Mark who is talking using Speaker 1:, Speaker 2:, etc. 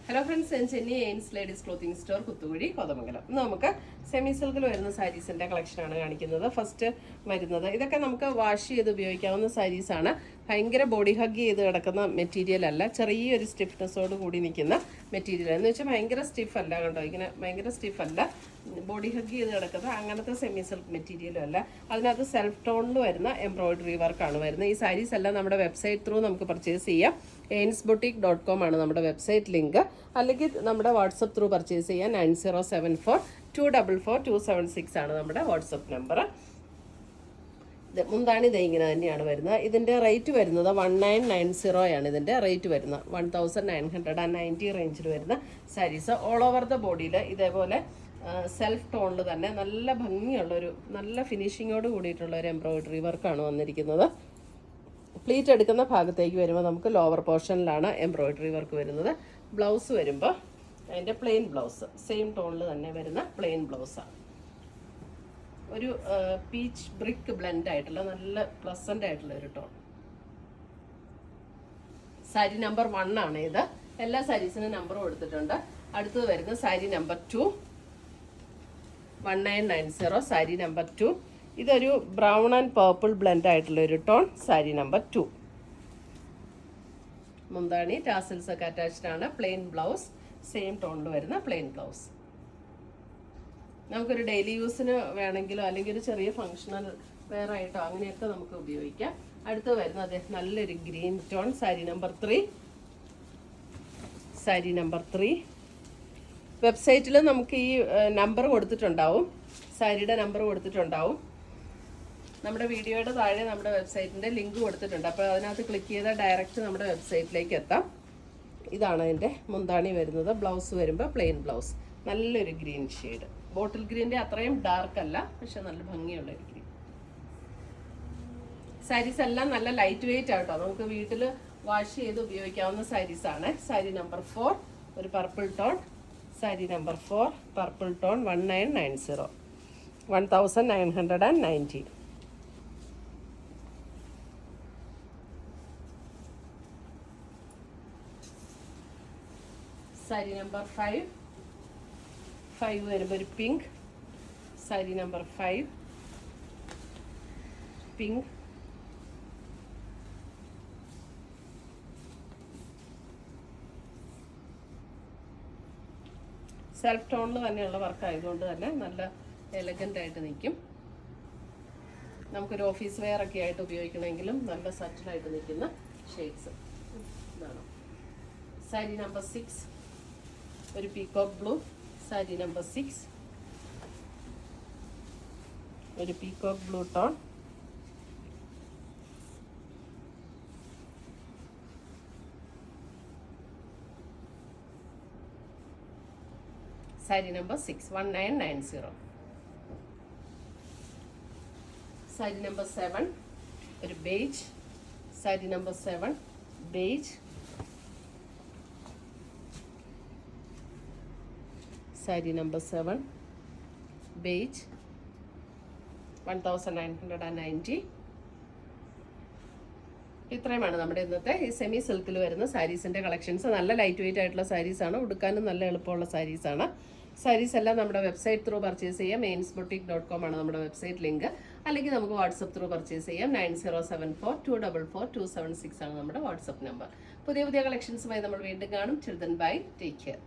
Speaker 1: Hello friends, ഞാൻ ചെന്നൈ എയിൻസ് ladies clothing store Kuthukuzhi Kothamangalam. ഇന്ന് നമുക്ക് സെമി സിൽക്കിൽ വരുന്ന സാരീസിൻ്റെ കളക്ഷനാണ് കാണിക്കുന്നത്. ഫസ്റ്റ് വരുന്നത് ഇതൊക്കെ നമുക്ക് വാഷ് ചെയ്ത് ഉപയോഗിക്കാവുന്ന സാരീസാണ്. ഭയങ്കര ബോഡി ഹഗ് ചെയ്ത് കിടക്കുന്ന മെറ്റീരിയൽ അല്ല, ചെറിയൊരു സ്റ്റിഫ്നെസ്സോട് കൂടി നിൽക്കുന്ന മെറ്റീരിയൽ എന്ന് വെച്ചാൽ ഭയങ്കര സ്റ്റിഫ് അല്ല കേട്ടോ. ഇങ്ങനെ ഭയങ്കര സ്റ്റിഫ് അല്ല, ബോഡി ഹഗ് ചെയ്ത് കിടക്കുന്നത് അങ്ങനത്തെ സെമി സിൽക്ക് മെറ്റീരിയലും അല്ല. അതിനകത്ത് സെൽഫ് ടോണിൽ വരുന്ന എംബ്രോയിഡറി വർക്കാണ് വരുന്നത്. ഈ സാരീസ് എല്ലാം നമ്മുടെ വെബ്സൈറ്റ് ത്രൂ നമുക്ക് പർച്ചേസ് ചെയ്യാം. ainsboutique.com ആണ് നമ്മുടെ വെബ്സൈറ്റ് ലിങ്ക്. അല്ലെങ്കിൽ നമ്മുടെ വാട്സപ്പ് ത്രൂ പർച്ചേസ് ചെയ്യാൻ 9074244276 ആണ് നമ്മുടെ വാട്സപ്പ് നമ്പർ. മുന്താണി ഇത് ഇങ്ങനെ തന്നെയാണ് വരുന്നത്. ഇതിൻ്റെ റേറ്റ് വരുന്നത് 1990 ആണ്. ഇതിൻ്റെ റേറ്റ് വരുന്നത് 1990 റേഞ്ചിൽ വരുന്ന സാരീസ്. ഓൾ ഓവർ ദ ബോഡിയിൽ ഇതേപോലെ സെൽഫ് ടോണിൽ തന്നെ നല്ല ഭംഗിയുള്ളൊരു നല്ല ഫിനിഷിങ്ങോട് കൂടിയിട്ടുള്ള ഒരു എംബ്രോയിഡറി വർക്കാണ് വന്നിരിക്കുന്നത്. പ്ലീറ്റ് എടുക്കുന്ന ഭാഗത്തേക്ക് വരുമ്പോൾ നമുക്ക് ലോവർ പോർഷനിലാണ് എംബ്രോയിഡറി വർക്ക് വരുന്നത്. ബ്ലൗസ് വരുമ്പോൾ അതിൻ്റെ പ്ലെയിൻ ബ്ലൗസ് സെയിം ടോണിൽ തന്നെ വരുന്ന പ്ലെയിൻ ബ്ലൗസാണ്. ഒരു പീച്ച് ബ്രിക്ക് ബ്ലെൻഡ് ആയിട്ടുള്ള നല്ല പ്ലസൻ്റ് ആയിട്ടുള്ള ഒരു ടോൺ. സാരി നമ്പർ 1 ആണ് ഇത്. എല്ലാ സാരീസിനും നമ്പർ കൊടുത്തിട്ടുണ്ട്. അടുത്തത് വരുന്ന സാരി നമ്പർ 2 1990 സാരി നമ്പർ 2. ഇതൊരു ബ്രൗൺ ആൻഡ് പേർപ്പിൾ ബ്ലെൻഡ് ആയിട്ടുള്ള ഒരു ടോൺ. സാരി നമ്പർ 2. മുന്താണി ടാസൽസ് ഒക്കെ അറ്റാച്ച്ഡ് ആണ്. പ്ലെയിൻ ബ്ലൗസ് സെയിം ടോണിൽ വരുന്ന പ്ലെയിൻ ബ്ലൗസ്. നമുക്കൊരു ഡെയിലി യൂസിന് വേണമെങ്കിലോ അല്ലെങ്കിൽ ഒരു ചെറിയ ഫങ്ഷണൽ വെയർ ആയിട്ടോ അങ്ങനെയൊക്കെ നമുക്ക് ഉപയോഗിക്കാം. അടുത്ത് വരുന്നത് നല്ലൊരു green tone. Sari number 3. Sari number 3. വെബ്സൈറ്റിൽ നമുക്ക് ഈ നമ്പർ കൊടുത്തിട്ടുണ്ടാവും, സാരിയുടെ നമ്പർ കൊടുത്തിട്ടുണ്ടാവും. നമ്മുടെ വീഡിയോയുടെ താഴെ നമ്മുടെ വെബ്സൈറ്റിൻ്റെ ലിങ്ക് കൊടുത്തിട്ടുണ്ട്. അപ്പോൾ അതിനകത്ത് ക്ലിക്ക് ചെയ്താൽ ഡയറക്റ്റ് നമ്മുടെ വെബ്സൈറ്റിലേക്ക് എത്താം. ഇതാണ് അതിൻ്റെ മുന്താണി വരുന്നത്. ബ്ലൗസ് വരുമ്പോൾ പ്ലെയിൻ ബ്ലൗസ്. നല്ലൊരു ഗ്രീൻ ഷെയ്ഡ്. ബോട്ടിൽ ഗ്രീൻ്റെ അത്രയും ഡാർക്ക് അല്ല, പക്ഷെ നല്ല ഭംഗിയുള്ളൊരു ഗ്രീൻ. സാരീസ് എല്ലാം നല്ല ലൈറ്റ് വെയിറ്റ് ആട്ടോ. നമുക്ക് വീട്ടിൽ വാഷ് ചെയ്ത് ഉപയോഗിക്കാവുന്ന സാരീസാണ്. സാരി നമ്പർ 4 ഒരു purple tone. Sari number 4 purple tone 1990 1990. Sari number 5 വരുമ്പോൾ ഒരു pink. Sari number 5 pink. Self ടോണിൽ തന്നെയുള്ള വർക്ക് ആയതുകൊണ്ട് തന്നെ നല്ല എലഗൻ്റ് ആയിട്ട് നിൽക്കും. നമുക്കൊരു ഓഫീസ് വെയർ ഒക്കെ ആയിട്ട് ഉപയോഗിക്കണമെങ്കിലും നല്ല സറ്റിലായിട്ട് നിൽക്കുന്ന ഷെയ്ഡ്സ് ഇതാണ്. സാരി നമ്പർ 6 ഒരു പീകോക്ക് ബ്ലൂ. സാരി നമ്പർ 6 ഒരു peacock blue tone. Sari number 6 1990. Sari number 7 ഒരു beige. Sari number 7 beige. Sari number 7 beige 1990. ഇത്രയുമാണ് നമ്മുടെ ഇന്നത്തെ ഈ സെമി സിൽക്കിൽ വരുന്ന സാരീസിൻ്റെ കളക്ഷൻസ്. നല്ല ലൈറ്റ് വെയിറ്റ് ആയിട്ടുള്ള സാരീസാണ്, ഉടുക്കാനും നല്ല എളുപ്പമുള്ള സാരീസാണ്. സാരീസ് എല്ലാം നമ്മുടെ വെബ്സൈറ്റ് ത്രൂ പർച്ചേസ് ചെയ്യാം. ainsboutique.com ആണ് നമ്മുടെ വെബ്സൈറ്റ് ലിങ്ക്. അല്ലെങ്കിൽ നമുക്ക് വാട്സപ്പ് ത്രൂ പർച്ചേസ് ചെയ്യാം. 9074244276 ആണ് നമ്മുടെ വാട്സപ്പ് നമ്പർ. പുതിയ പുതിയ കളക്ഷൻസുമായി നമ്മൾ വീണ്ടും കാണും. Children bye, take care.